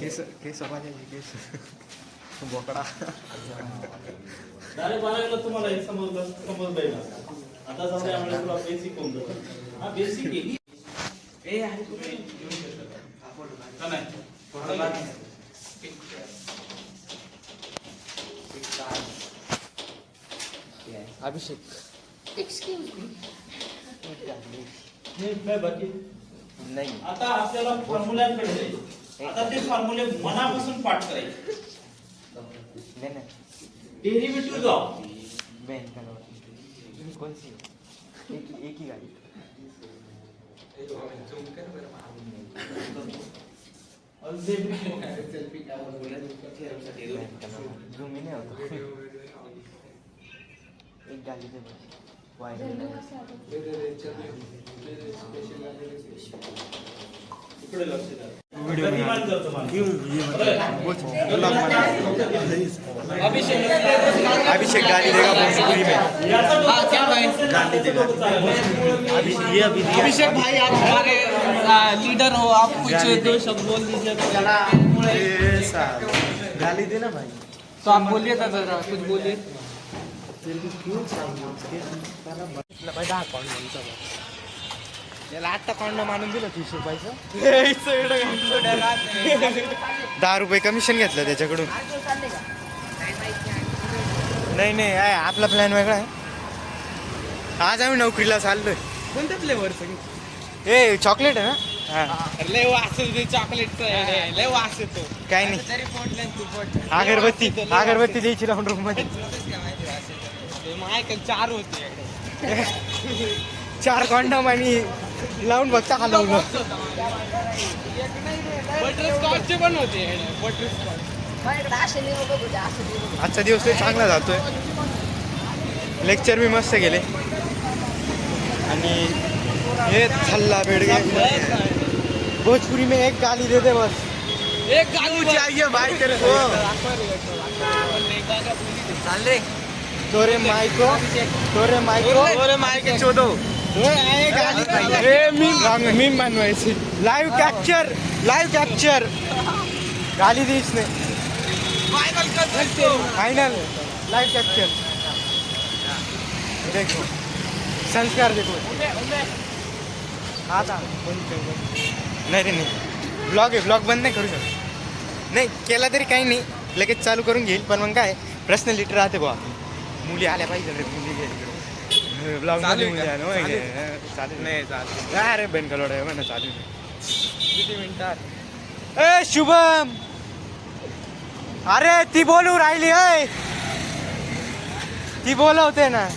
केस केस केस बोकडा. डायरेक्ट बनायला तुम्हाला एक समजलंय ना. आता समजा आम्हाला तुला बेसिक होऊन जातं. हा बेसिक आहे. ए आहे तुम्ही घेऊ शकता. का नाही? अभिषेक एक्सक्यूज मी. हे काय बाकी नाही. आता आपल्याला फॉर्म्युल्यांकडे जायचं. आता ते फॉर्म्युले मनापासून पाठ करायचे. नाही नाही डेरिव्हेटिव्ह जाऊ. बँक कौन सी एक ही गाड़ी. झूम ही नहीं होता. एक गाड़ी दे वाइड. इकडे लक्ष द्या. अभिषेक गाड़ी देगा भोजपुरी में. गाली देगा. अभिषेक भाई आप हमारे लीडर हो, आप कुछ दो शब्द बोल दीजिए. गाली देना भाई. तो आप बोलिए था जरा कुछ बोलिए. याला आत्ता कॉन्ड मानून दिलं 30 रुपयाचं. 10 रुपये कमिशन घेतलं त्याच्याकडून. नाही नाही आहे आपला प्लॅन वेगळा आहे. आज आम्ही नोकरीला चाललोय. कोणत्या फ्लेवरचं? ए चॉकलेट आहे ना. हा लय वास येतो चॉकलेटचा. लय वास येतो. काय नाही. तरी पोटलं तू पोट. अगरबत्ती अगरबत्ती द्यायची राऊंड रूम मध्ये. माझ्याकडे 4 होते. 4 कॉन्डम आणि लावून बघता हलवलं. बटरस्कॉचचे पण होते. बटरस्कॉच. आजचा दिवस लय चांगला जातोय. लेक्चर भी मस्त गेले आणि हे छल्ला बेडगे. भोजपुरी में एक गाली दे दे बस. एक गाली चाहिए भाई तेरे को. चाल रे. तोरे माइको चोदो. मीम बनवायची. लाईव्ह कॅप्चर गाली दी इसने. Final live capture. देखो संस्कार देखो. आता नाही रे नाही. ब्लॉग आहे. ब्लॉग बंद नाही करू शकत. नाही केला तरी काही नाही. लगेच चालू करून घेईल. पण मग काय पर्सनॅलिटी राहते बा. मुली आल्या पाहिजे रे. मुली ब्लॉग मध्ये मुली आल्या चालेल. नाही चालेल. अरे बेन कलोड आहे म्हणा चालेल. किती मिनिटात. ए शुभम अरे ती बोलू राहिली. अय ती बोलवते ना.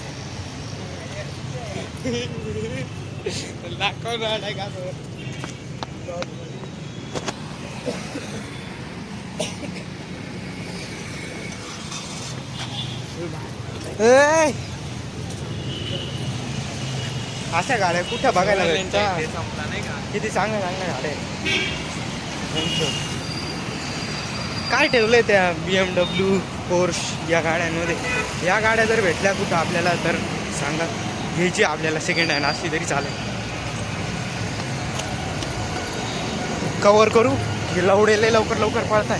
अशा गाड्या कुठं बघायला भेटतात. किती चांगल्या चांगल्या गाड्या. काय ठेवलंय त्या BMW पोर्श या गाड्यांमध्ये. या गाड्या जर भेटल्या कुठं आपल्याला तर सांगा. घ्यायची आपल्याला सेकंड हँड असली तरी चालेल. कवर करू. हे लवडेले लवकर पळताय.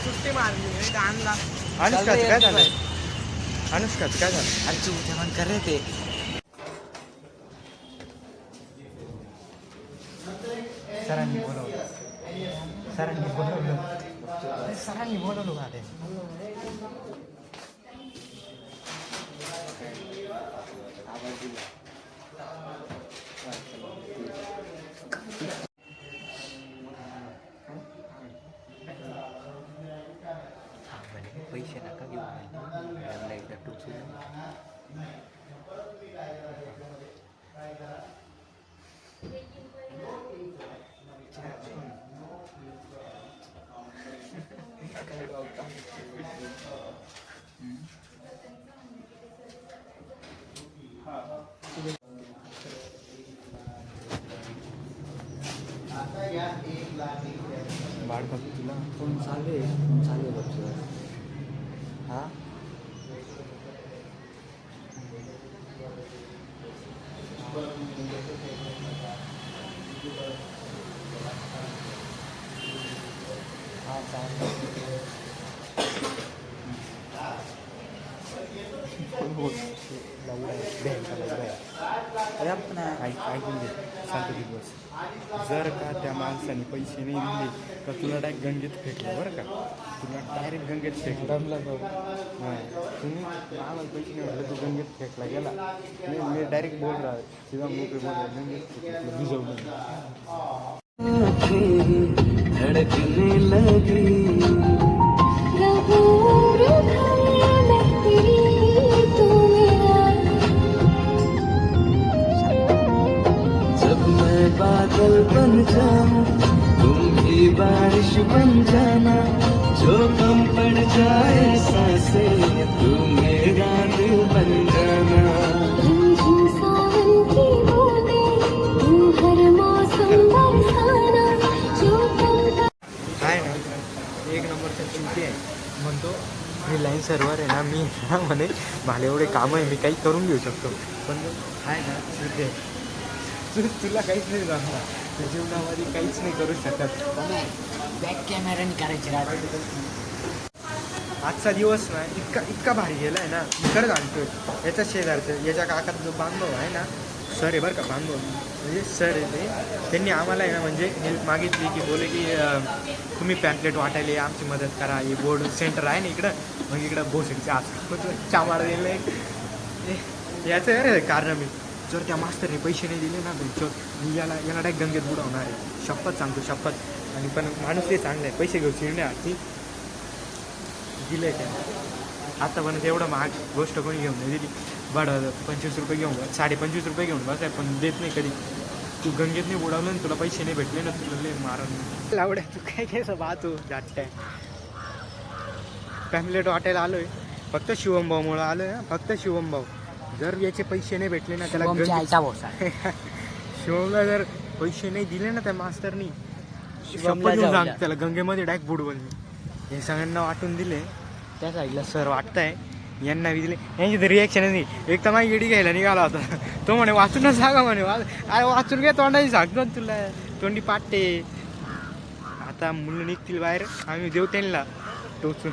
सुट्टी मारली आणला. अनुष्काचं काय झालं. अनुष्काचं काय झालं. आजची जेवण कर रे ते. सरांनी बोलवलं गाड्या. पैसे नका घेऊ. एकदा टोचू. आता या 1 लाख बाळका तुला कोण चालू आहे बघ हा हा चालेल ऐकून घे शांत बस. जर का त्या माणसाने पैसे नाही दिले तर तुला डायरेक्ट गंगेत फेकलं बरं का. तुला डायरेक्ट गंगेत फेकलं हां तुम्ही आम्हाला पैसे नाही म्हटलं तू गंगेत फेकला गेला. मी डायरेक्ट बोल रहा शिवा मोकळे बोल गंगेत फेकलं भिजवलं. धड़कने लगी जब मैं बादल बन जाऊं तुम भी बारिश बन जाना जो कम पड़ जाए सांसें तू मेरा दिल बन जाना आहे ना एक नंबरचा चिंती आहे म्हणतो फ्रीलान्सरवर आहे ना मी ना म्हणे मला एवढे कामं आहे मी काही करून घेऊ शकतो पण आहे ना चिंते तुला काहीच नाही जाणार त्या जीवनामध्ये काहीच नाही करू शकत. बॅक कॅमेराने करायची राहते. आजचा दिवस ना इतका भारी गेला आहे ना मी खरंच आणतोय. याचा शेजारचं याच्या काकाचा जो बांधव आहे ना सर आहे बरं का बांधव म्हणजे सर आहे ते त्यांनी आम्हाला आहे ना म्हणजे हेल्प मागितली की बोले की तुम्ही पॅम्पलेट वाटायला ये, आमची मदत करा. हे बोर्ड सेंटर आहे ना इकडं मग इकडं भोसडीचं आज चामाड दिलं याचं अरे कारण मी जर त्या मास्तरने पैसे नाही दिले ना मी याला डायरेक्ट गंगेत बुडवणार आहे. शपथ सांगतो शपथ. आणि पण माणूस ते चांगलं आहे पैसे घेऊ चिरण्याआधी दिलं आहे त्या आतापर्यंत एवढं महाग गोष्ट कोणी घेऊन नाही दिली. बड 25 रुपये घेऊन 25.5 रुपये घेऊन बसाय पण देत नाही कधी. तू गंगेत नाही बुडवलं ना तुला पैसे नाही भेटले ना तुला लय मारण लावड्या. तू काय घ्यायचं पाहतो जात काय पॅम्पलेट वाटायला आलोय फक्त शिवम भाऊमुळं आलोय फक्त शिवम भाऊ. जर याचे पैसे नाही भेटले ना त्याला शिवमला जर पैसे नाही दिले ना त्या मास्तरनी शपथ घेऊन सांग त्याला गंगेमध्ये डायरेक्ट बुडवल मी. हे सगळ्यांना वाटून दिले त्या साईडला सर वाटतंय यांना बी दिले यांची तर रिॲक्शनच नाही. एक तर माझी गेडी घ्यायला निघाला होता तो म्हणे वाचूनच सांगा म्हणे अरे वाचून घ्या तोंडाची सांगतो ना तुला तोंडी पाटते. आता मुलं निघतील बाहेर आम्ही देऊ त्यांना टोचून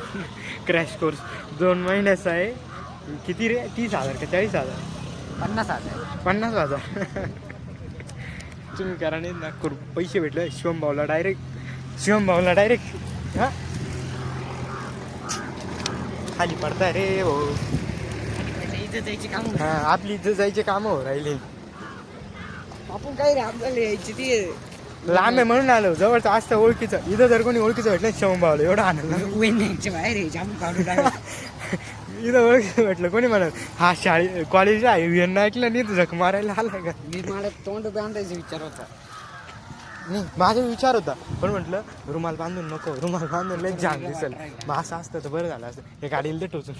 क्रॅश कोर्स 2 महिन्याचा आहे. किती रे 30,000 का 40,000 50,000 तुम्ही करा नाही ना करू. पैसे भेटले शिवम भाऊला डायरेक्ट हां खाली पडताय रे हो. हां आपली इथं जायचे कामं हो राहिले. आपण काय रे आपल्याला यायची ती लांब आहे म्हणून आलो जवळचं असतं ओळखीचं. इथं जर कोणी ओळखीचं भेटलं शिवम भाऊला एवढं आनंद बाहेर जाम काढून इथं ओळखीचं भेटलं कोणी म्हणत हा कॉलेजला आहे यांना ऐकलं नाही तर झक मारायला आलाय का. मी मला तोंड बांधायचा विचार होता. नाही माझा विचार होता पण म्हटलं रुमाल बांधून नको रुमाल बांधून लय जाम दिसेल मग असं असतं तर बरं झालं असतं. हे गाडीला ते टोचून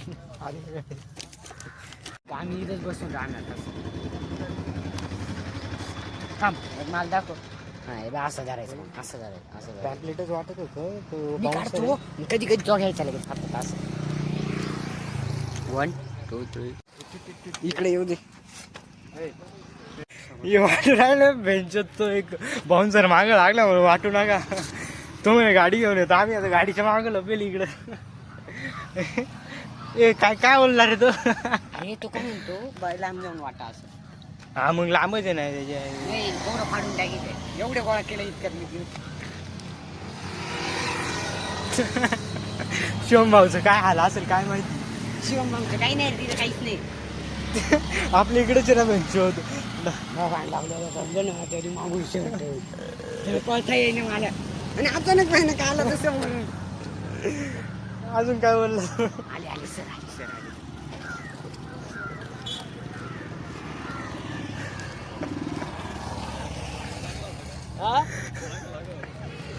आम्ही इथंच बसून राहणार थांब मला दाखव. हा असं धरायचं असं पॅम्पलेटच वाटत होतं तो मी काढतो कधी कधी तो घ्यायचा लगेच फक्त असं 1 2 3 इकडे येऊ दे. वाटू राहिलं बेंचत तो एक बाउन्सर मागं लागला म्हणून वाटू नका. तो म्हणे गाडी घेऊन येतो आम्ही आता गाडीच्या मागं लपेल इकडं. ए काय बोलणार रे तो. अरे तो काय म्हणतो लांब जाऊन वाटा असं. हा मग लांबच आहे ना त्याच्या नाही एवढं फाडून टाकीत एवढे गोळा केलं इतक्यात मी. शिवम भाऊचं काय हाल असेल काय माहिती. शिवम भाऊचं काही नाही तिथं काहीच नाही. आपल्या इकडेच ना बेंच होत लागलं तरी मागून शेवट कळता येईन मला आणि अचानक पाहिजे का आलं तसं म्हणून. अजून काय बोललं आले सर आले.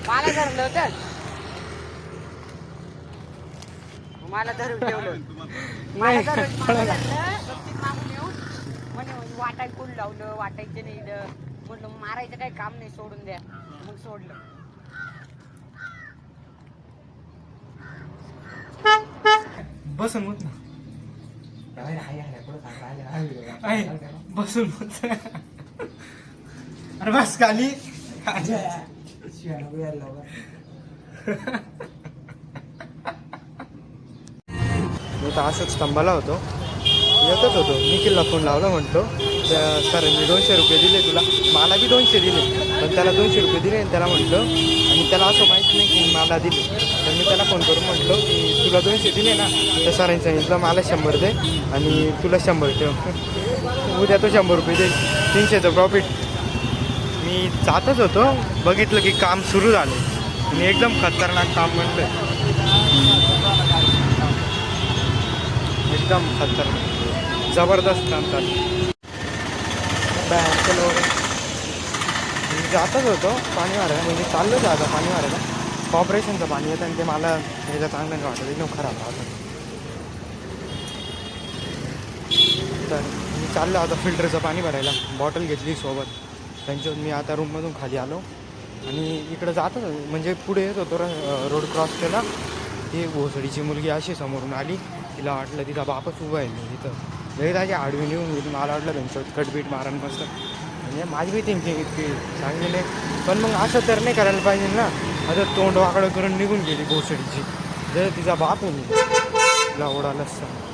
मला धरलं होतं मला धरून ठेवलं. मला धरून मागून येऊन म्हणे वाटाय कोण लावलं वाटायचं नाही म्हटलं मारायचं काही काम नाही सोडून द्या मग सोडलं. बसून होत ना बसून होत अरे बस खाली मी तर असंच स्तंभाला होतो येतच होतो निखिलला फोन लावला म्हणतो त्या सरांनी 200 रुपये दिले तुला मला बी 200 दिले पण त्याला 200 रुपये दिले आणि त्याला म्हटलं आणि त्याला असं माहीत नाही की मला दिले तर मी त्याला फोन करून म्हटलो की तुला 200 दिले ना त्या सरांनी सांगितलं मला 100 दे आणि तुला 100 ठेव उद्या तो 100 रुपये दे 300चं प्रॉफिट मी जातच होतो बघितलं की काम सुरू झालं आणि एकदम खतरनाक काम म्हणलं एकदम खतरनाक जबरदस्त काम चालू चलो मी जातच होतो पाणी मारायला म्हणजे चाललंच आता पाणी मारायला कॉर्पोरेशनचं पाणी येतं आणि ते मला याचं चांगलं नाही वाटत एकदम खराब राहतं तर मी चाललो आता फिल्टरचं पाणी भरायला बॉटल घेतली सोबत त्यांच्यावर मी आता रूममधून खाली आलो आणि इकडं जातच म्हणजे पुढे येत होतो रोड क्रॉस केला ती भोसडीची मुलगी अशी समोरून आली तिला वाटलं तिचा बापच उभा आहे मी तिथं लई त्याची आडवी निघून गेली मला वाटलं त्यांच्यावर कटबीट मारण मस्त म्हणजे माझी बी थिंकिंग इतकी चांगली नाही पण मग असं तर नाही करायला पाहिजे ना आता तोंड वाकडं करून निघून गेली भोसडीची जर तिचा बाप होईल तिला ओढायला असतं